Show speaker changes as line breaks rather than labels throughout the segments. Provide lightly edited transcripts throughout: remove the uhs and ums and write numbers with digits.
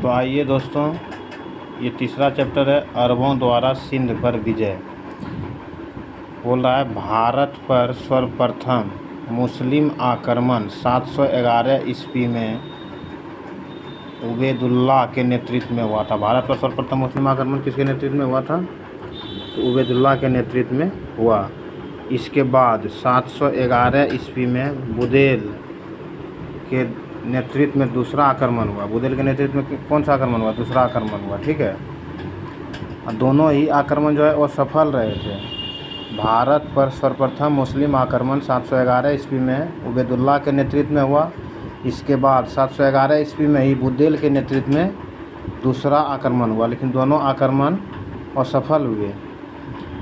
तो आइए दोस्तों, ये तीसरा चैप्टर है अरबों द्वारा सिंध पर विजय। बोल रहा है भारत पर सर्वप्रथम मुस्लिम आक्रमण 711 ईस्वी में उबैदुल्लाह के नेतृत्व में हुआ था। भारत पर सर्वप्रथम मुस्लिम आक्रमण किसके नेतृत्व में हुआ था? तो उबैदुल्लाह के नेतृत्व में हुआ। इसके बाद 711 ईस्वी में बुदेल के नेतृत्व में दूसरा आक्रमण हुआ। बुदेल के नेतृत्व में कौन सा आक्रमण हुआ? दूसरा आक्रमण हुआ। ठीक है, और दोनों ही आक्रमण जो है वो सफल रहे थे। भारत पर सर्वप्रथम मुस्लिम आक्रमण 711 ईस्वी में उबैदुल्लाह के नेतृत्व में हुआ। इसके बाद 711 ईस्वी में ही बुदेल के नेतृत्व में दूसरा आक्रमण हुआ, लेकिन दोनों आक्रमण असफल हुए।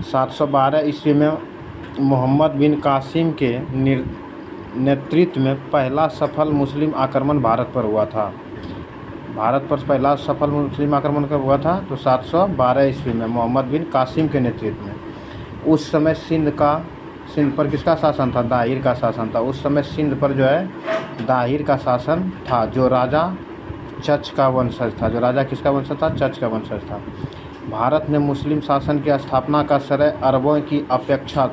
712 ईस्वी में मोहम्मद बिन कासिम के नेतृत्व में पहला सफल मुस्लिम आक्रमण भारत पर हुआ था। भारत पर पहला सफल मुस्लिम आक्रमण कब हुआ था? तो 712 ईस्वी में मोहम्मद बिन कासिम के नेतृत्व में। उस समय सिंध पर किसका शासन था? दाहिर का शासन था। उस समय सिंध पर जो है दाहिर का शासन था, जो राजा चच का वंशज था। जो राजा किसका वंशज था? चच का वंशज था। भारत में मुस्लिम शासन की स्थापना का श्रेय अरबों की अपेक्षा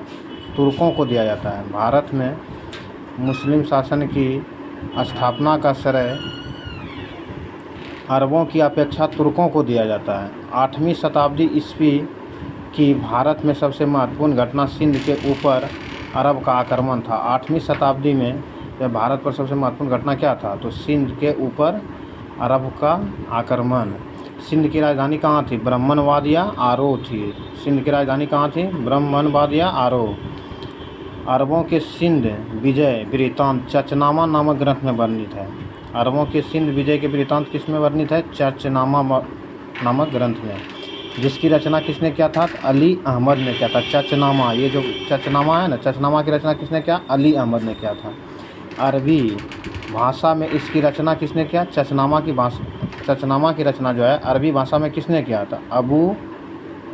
तुर्कों को दिया जाता है। भारत में मुस्लिम शासन की स्थापना का श्रेय अरबों की अपेक्षा तुर्कों को दिया जाता है। 8वीं शताब्दी ईस्वी की भारत में सबसे महत्वपूर्ण घटना सिंध के ऊपर अरब का आक्रमण था। 8वीं शताब्दी में जब भारत पर सबसे महत्वपूर्ण घटना क्या था? तो सिंध के ऊपर अरब का आक्रमण। सिंध की राजधानी कहाँ थी? ब्राह्मणबाद या आरो थी। सिंध की राजधानी कहाँ थी? ब्राह्मणबाद या आरो। अरबों के सिंध विजय वृत्तांत चचनामा नामक ग्रंथ में वर्णित है। अरबों के सिंध विजय के वृत्तांत किस में वर्णित है? चचनामा नामक ग्रंथ में, जिसकी रचना किसने किया था? अली अहमद ने किया था। चचनामा, ये जो चचनामा है ना, चचनामा की रचना किसने किया? अली अहमद ने किया था। अरबी भाषा में इसकी रचना किसने किया? चचनामा की रचना जो है अरबी भाषा में किसने किया था? अबू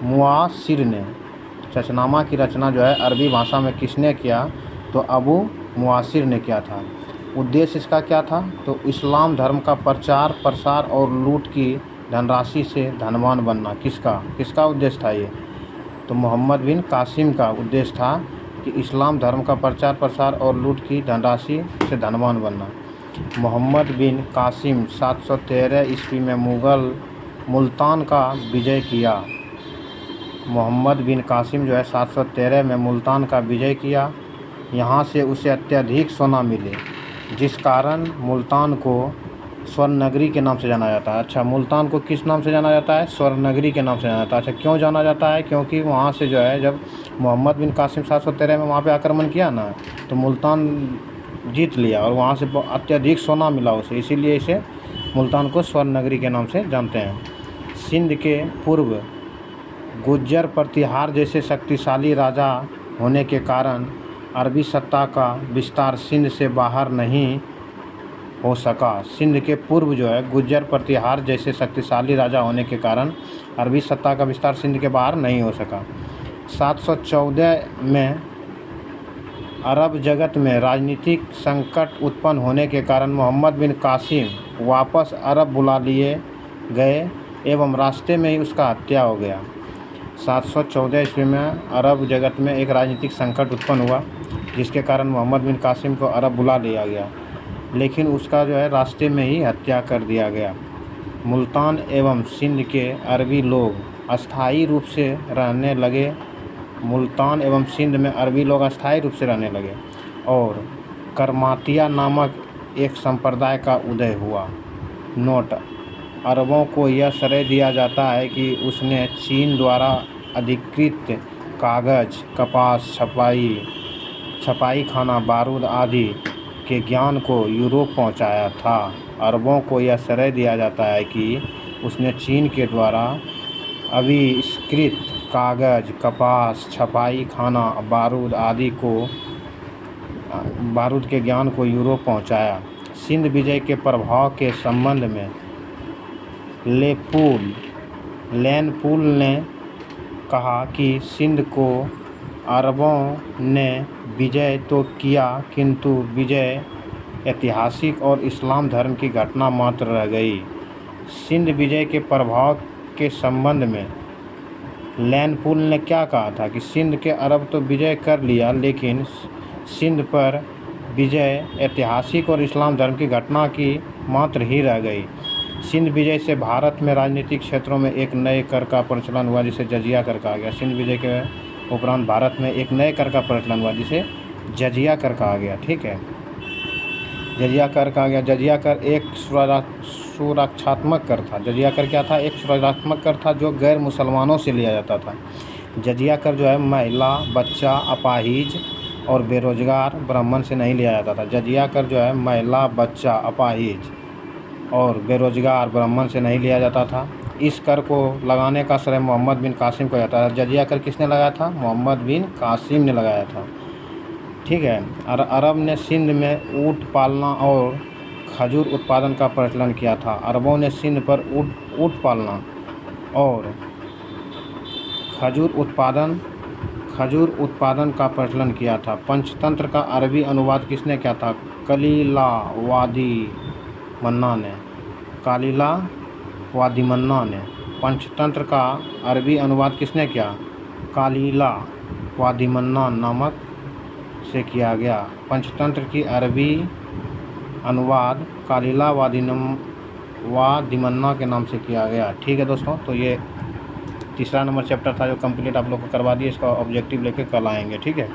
मुआसिर ने। चचनामा की रचना जो है अरबी भाषा में किसने किया? तो अबू मुआसिर ने किया था। उद्देश्य इसका क्या था? तो इस्लाम धर्म का प्रचार प्रसार और लूट की धनराशि से धनवान बनना। किसका उद्देश्य था ये? तो मोहम्मद बिन कासिम का उद्देश्य था कि इस्लाम धर्म का प्रचार प्रसार और लूट की धनराशि से धनवान बनना। मोहम्मद बिन कासिम 713 ईस्वी में मुल्तान का विजय किया। मोहम्मद बिन कासिम जो है 713 में मुल्तान का विजय किया। यहाँ से उसे अत्यधिक सोना मिले, जिस कारण मुल्तान को स्वर्ण नगरी के नाम से जाना जाता है। अच्छा, मुल्तान को किस नाम से जाना जाता है? स्वर्ण नगरी के नाम से जाना जाता है। अच्छा, क्यों जाना जाता है? क्योंकि वहाँ से जो है जब मोहम्मद बिन कासिम 713 में वहाँ पे आक्रमण किया ना, तो मुल्तान जीत लिया और वहाँ से अत्यधिक सोना मिला उसे, इसीलिए इसे मुल्तान को स्वर्ण नगरी के नाम से जानते हैं। सिंध के पूर्व गुज्जर प्रतिहार जैसे शक्तिशाली राजा होने के कारण अरबी सत्ता का विस्तार सिंध से बाहर नहीं हो सका। सिंध के पूर्व जो है गुज्जर प्रतिहार जैसे शक्तिशाली राजा होने के कारण अरबी सत्ता का विस्तार सिंध के बाहर नहीं हो सका। 714 में अरब जगत में राजनीतिक संकट उत्पन्न होने के कारण मोहम्मद बिन कासिम वापस अरब बुला लिए गए एवं रास्ते में ही उसका हत्या हो गया। 714 ईस्वी में अरब जगत में एक राजनीतिक संकट उत्पन्न हुआ, जिसके कारण मोहम्मद बिन कासिम को अरब बुला लिया गया, लेकिन उसका जो है रास्ते में ही हत्या कर दिया गया। मुल्तान एवं सिंध के अरबी लोग अस्थायी रूप से रहने लगे। मुल्तान एवं सिंध में अरबी लोग अस्थायी रूप से रहने लगे और करमातिया नामक एक संप्रदाय का उदय हुआ। नोट: अरबों को यह श्रेय दिया जाता है कि उसने चीन द्वारा अधिकृत कागज़, कपास, छपाई खाना, बारूद आदि के ज्ञान को यूरोप पहुंचाया था। अरबों को यह श्रेय दिया जाता है कि उसने चीन के द्वारा आविष्कृत कागज़, कपास, छपाई खाना, बारूद के ज्ञान को यूरोप पहुंचाया। सिंध विजय के प्रभाव के संबंध में लेनपूल ने कहा कि सिंध को अरबों ने विजय तो किया, किंतु विजय ऐतिहासिक और इस्लाम धर्म की घटना मात्र रह गई। सिंध विजय के प्रभाव के संबंध में लैनपूल ने क्या कहा था कि सिंध के अरब तो विजय कर लिया, लेकिन सिंध पर विजय ऐतिहासिक और इस्लाम धर्म की घटना की मात्र ही रह गई। सिंध विजय से भारत में राजनीतिक क्षेत्रों में एक नए कर का प्रचलन हुआ, जिसे जजिया कर कहा गया। सिंध विजय के उपरांत भारत में एक नए कर का प्रचलन हुआ, जिसे जजिया कर कहा गया। ठीक है, जजिया कर कहा गया। जजिया कर एक सुरक्षात्मक कर था। जजिया कर क्या था? एक सुरक्षात्मक कर था जो गैर मुसलमानों से लिया जाता था। जजिया कर जो है महिला, बच्चा, अपाहिज और बेरोजगार ब्राह्मण से नहीं लिया जाता था। जजिया कर जो है महिला, बच्चा, अपाहिज और बेरोजगार ब्राह्मण से नहीं लिया जाता था। इस कर को लगाने का श्रेय मोहम्मद बिन कासिम को जाता है। जजिया कर किसने लगाया था? मोहम्मद बिन कासिम ने लगाया था। ठीक है। अरब ने सिंध में ऊँट पालना और खजूर उत्पादन का प्रचलन किया था। अरबों ने सिंध पर ऊँट पालना और खजूर उत्पादन का प्रचलन किया था। पंचतंत्र का अरबी अनुवाद किसने किया था? कलीला वादी मन्ना ने। पंचतंत्र का अरबी अनुवाद किसने किया? कलीला वादी मन्ना नामक से किया गया। पंचतंत्र की अरबी अनुवाद कलीला वादिमन्ना के नाम से किया गया। ठीक है दोस्तों, तो ये तीसरा नंबर चैप्टर था जो कंप्लीट आप लोग को करवा दिए। इसका ऑब्जेक्टिव लेके कल आएंगे। ठीक है।